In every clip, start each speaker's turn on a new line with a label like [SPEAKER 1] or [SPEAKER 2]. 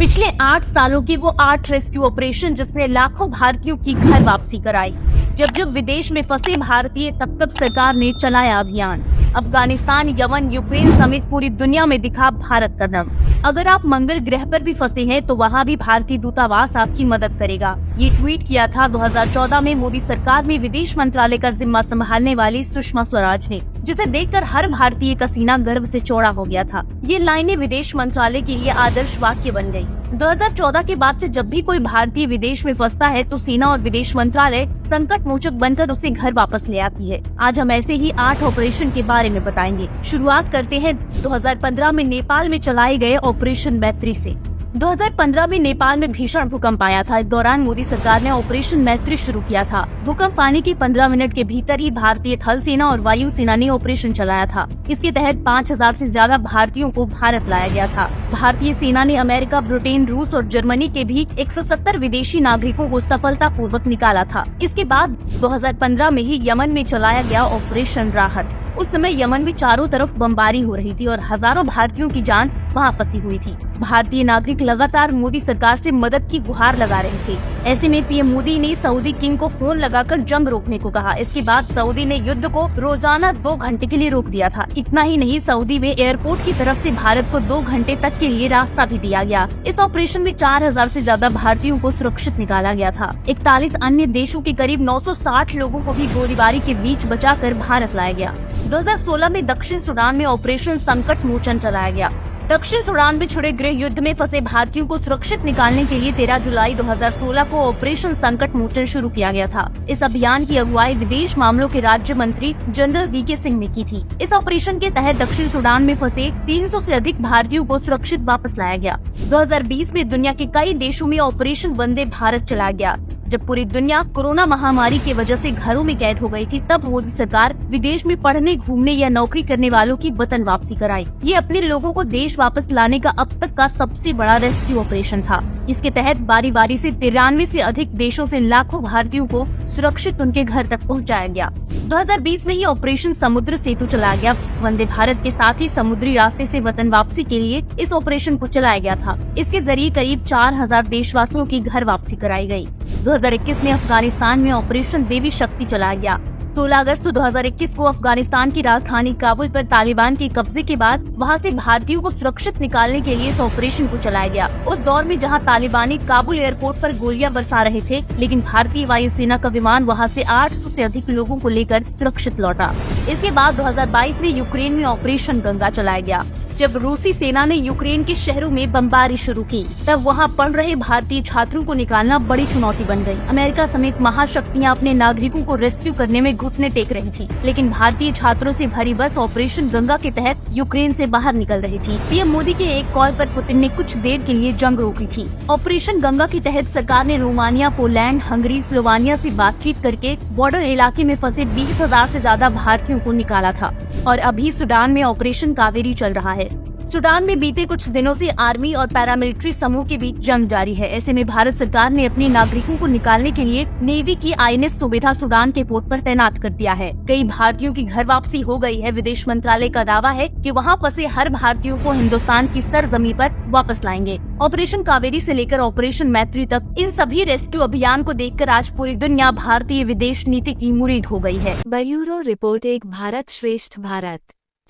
[SPEAKER 1] पिछले 8 सालों के वो 8 रेस्क्यू ऑपरेशन जिसने लाखों भारतीयों की घर वापसी कराई। जब जब विदेश में फंसे भारतीय तब तब सरकार ने चलाया अभियान। अफगानिस्तान, यमन, यूक्रेन समेत पूरी दुनिया में दिखा भारत का दम। अगर आप मंगल ग्रह पर भी फंसे हैं तो वहाँ भी भारतीय दूतावास आपकी मदद करेगा। ये ट्वीट किया था 2014 में मोदी सरकार में विदेश मंत्रालय का जिम्मा संभालने वाली सुषमा स्वराज ने, जिसे देखकर हर भारतीय का सीना गर्व से चौड़ा हो गया था। ये लाइनें विदेश मंत्रालय के लिए आदर्श वाक्य बन गयी। 2014 के बाद से जब भी कोई भारतीय विदेश में फंसता है तो सेना और विदेश मंत्रालय संकट मोचक बनकर उसे घर वापस ले आती है। आज हम ऐसे ही 8 ऑपरेशन के बारे में बताएंगे। शुरुआत करते हैं 2015 में नेपाल में चलाए गए ऑपरेशन मैत्री से। 2015 में नेपाल में भीषण भूकंप आया था। इस दौरान मोदी सरकार ने ऑपरेशन मैत्री शुरू किया था। भूकंप आने के 15 मिनट के भीतर ही भारतीय थल सेना और वायु सेना ने ऑपरेशन चलाया था। इसके तहत 5000 से ज्यादा भारतीयों को भारत लाया गया था। भारतीय सेना ने अमेरिका, ब्रिटेन, रूस और जर्मनी के भी 170 विदेशी नागरिकों को सफलतापूर्वक निकाला था। इसके बाद 2015 में ही यमन में चलाया गया ऑपरेशन राहत। उस समय यमन में चारों तरफ बमबारी हो रही थी और हजारों भारतीयों की जान वहां फंसी हुई थी। भारतीय नागरिक लगातार मोदी सरकार से मदद की गुहार लगा रहे थे। ऐसे में पीएम मोदी ने सऊदी किंग को फोन लगाकर जंग रोकने को कहा। इसके बाद सऊदी ने युद्ध को रोजाना 2 घंटे के लिए रोक दिया था। इतना ही नहीं, सऊदी में एयरपोर्ट की तरफ से भारत को 2 घंटे तक के लिए रास्ता भी दिया गया। इस ऑपरेशन में 4000 से ज्यादा भारतीयों को सुरक्षित निकाला गया था। 41 अन्य देशों के करीब 960 लोगों को भी गोलीबारी के बीच बचाकर भारत लाया गया। 2016 में दक्षिण सूडान में ऑपरेशन संकट मोचन चलाया गया। दक्षिण सूडान में छिड़े गृह युद्ध में फंसे भारतीयों को सुरक्षित निकालने के लिए 13 जुलाई 2016 को ऑपरेशन संकट मोचन शुरू किया गया था। इस अभियान की अगुवाई विदेश मामलों के राज्य मंत्री जनरल वीके सिंह ने की थी। इस ऑपरेशन के तहत दक्षिण सूडान में फंसे 300 से अधिक भारतीयों को सुरक्षित वापस लाया गया। 2020 में दुनिया के कई देशों में ऑपरेशन वंदे भारत चलाया गया। जब पूरी दुनिया कोरोना महामारी की वजह से घरों में कैद हो गई थी, तब मोदी सरकार विदेश में पढ़ने, घूमने या नौकरी करने वालों की वतन वापसी कराई। ये अपने लोगों को देश वापस लाने का अब तक का सबसे बड़ा रेस्क्यू ऑपरेशन था। इसके तहत बारी बारी से 93 से अधिक देशों से लाखों भारतीयों को सुरक्षित उनके घर तक पहुंचाया गया। 2020 में ही ऑपरेशन समुद्र सेतु चलाया गया। वंदे भारत के साथ ही समुद्री रास्ते से वतन वापसी के लिए इस ऑपरेशन को चलाया गया था। इसके जरिए करीब 4000 देशवासियों की घर वापसी कराई गई। 2021 में अफगानिस्तान में ऑपरेशन देवी शक्ति चलाया गया। 16 अगस्त 2021 को अफगानिस्तान की राजधानी काबुल पर तालिबान के कब्जे के बाद वहां से भारतीयों को सुरक्षित निकालने के लिए इस ऑपरेशन को चलाया गया। उस दौर में जहां तालिबानी काबुल एयरपोर्ट पर गोलियां बरसा रहे थे, लेकिन भारतीय वायुसेना का विमान वहां से 800 से अधिक लोगों को लेकर सुरक्षित लौटा। इसके बाद 2022 में यूक्रेन में ऑपरेशन गंगा चलाया गया। जब रूसी सेना ने यूक्रेन के शहरों में बमबारी शुरू की, तब वहां पढ़ रहे भारतीय छात्रों को निकालना बड़ी चुनौती बन गई। अमेरिका समेत महाशक्तियां अपने नागरिकों को रेस्क्यू करने में घुटने टेक रही थी, लेकिन भारतीय छात्रों से भरी बस ऑपरेशन गंगा के तहत यूक्रेन से बाहर निकल रही थी। पीएम मोदी के एक कॉल पर पुतिन ने कुछ देर के लिए जंग रोकी थी। ऑपरेशन गंगा के तहत सरकार ने रोमानिया, पोलैंड, हंगरी, स्लोवानिया से बातचीत करके बॉर्डर इलाके में फंसे 20,000 से ज्यादा भारतीयों को निकाला था। और अभी सूडान में ऑपरेशन कावेरी चल रहा है। सूडान में बीते कुछ दिनों से आर्मी और पैरामिलिट्री समूह के बीच जंग जारी है। ऐसे में भारत सरकार ने अपने नागरिकों को निकालने के लिए नेवी की INS सुविधा सूडान के पोर्ट पर तैनात कर दिया है। कई भारतीयों की घर वापसी हो गई है। विदेश मंत्रालय का दावा है कि वहां फंसे हर भारतीयों को हिंदुस्तान की सरजमी पर वापस लाएंगे। ऑपरेशन कावेरी से लेकर ऑपरेशन मैत्री तक इन सभी रेस्क्यू अभियान को देखकर आज पूरी दुनिया भारतीय विदेश नीति की मुरीद हो गई है।
[SPEAKER 2] ब्यूरो रिपोर्ट, एक भारत श्रेष्ठ भारत।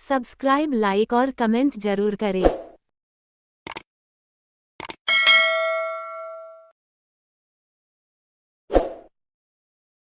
[SPEAKER 2] सब्सक्राइब, लाइक और कमेंट जरूर करें।